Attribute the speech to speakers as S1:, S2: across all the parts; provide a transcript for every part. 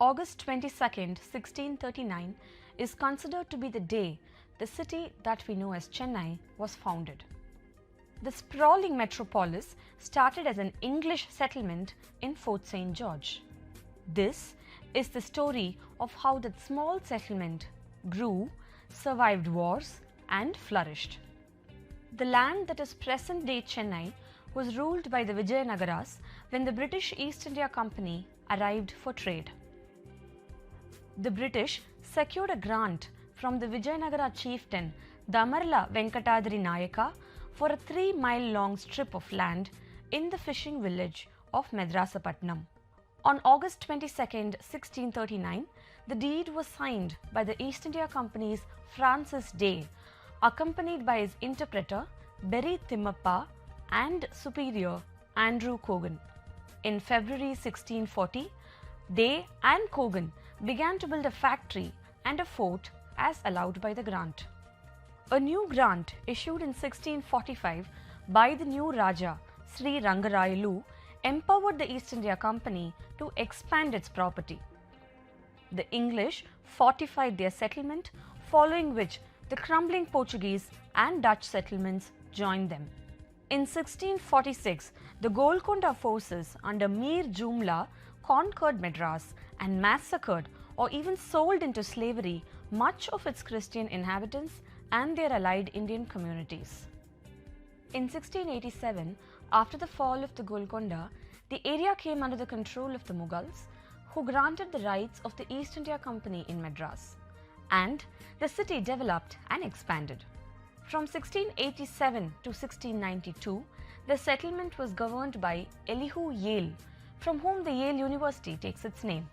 S1: August 22nd, 1639 is considered to be the day the city that we know as Chennai was founded. The sprawling metropolis started as an English settlement in Fort St. George. This is the story of how that small settlement grew, survived wars and flourished. The land that is present-day Chennai was ruled by the Vijayanagaras when the British East India Company arrived for trade. The British secured a grant from the Vijayanagara chieftain Damarla Venkatadri Nayaka for a 3-mile-long strip of land in the fishing village of Madrasapatnam. On August 22, 1639, the deed was signed by the East India Company's Francis Day, accompanied by his interpreter Berry Timmappa and superior Andrew Cogan. In February 1640, Day and Cogan began to build a factory and a fort as allowed by the grant. A new grant issued in 1645 by the new Raja Sri Rangarayulu empowered the East India Company to expand its property. The English fortified their settlement, following which the crumbling Portuguese and Dutch settlements joined them. In 1646, the Golconda forces under Mir Jumla conquered Madras and massacred or even sold into slavery much of its Christian inhabitants and their allied Indian communities. In 1687, after the fall of the Golconda, the area came under the control of the Mughals, who granted the rights of the East India Company in Madras, and the city developed and expanded. From 1687 to 1692, the settlement was governed by Elihu Yale, from whom the Yale University takes its name.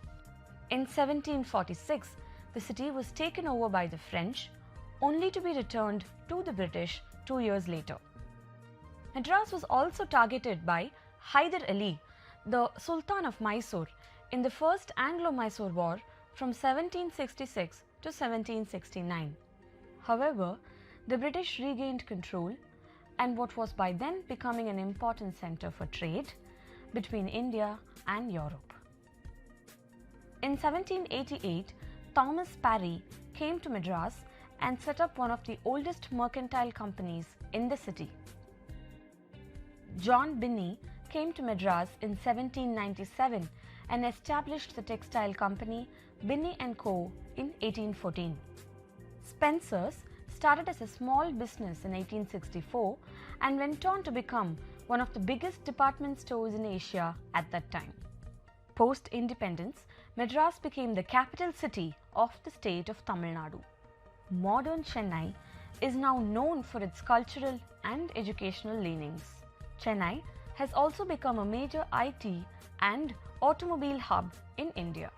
S1: In 1746, the city was taken over by the French, only to be returned to the British 2 years later. Madras was also targeted by Hyder Ali, the Sultan of Mysore, in the First Anglo-Mysore War from 1766 to 1769. However, the British regained control and what was by then becoming an important centre for trade between India and Europe. In 1788, Thomas Parry came to Madras and set up one of the oldest mercantile companies in the city. John Binney came to Madras in 1797 and established the textile company Binney & Co. in 1814. Spencer's started as a small business in 1864 and went on to become one of the biggest department stores in Asia at that time. Post-independence, Madras became the capital city of the state of Tamil Nadu. Modern Chennai is now known for its cultural and educational leanings. Chennai has also become a major IT and automobile hub in India.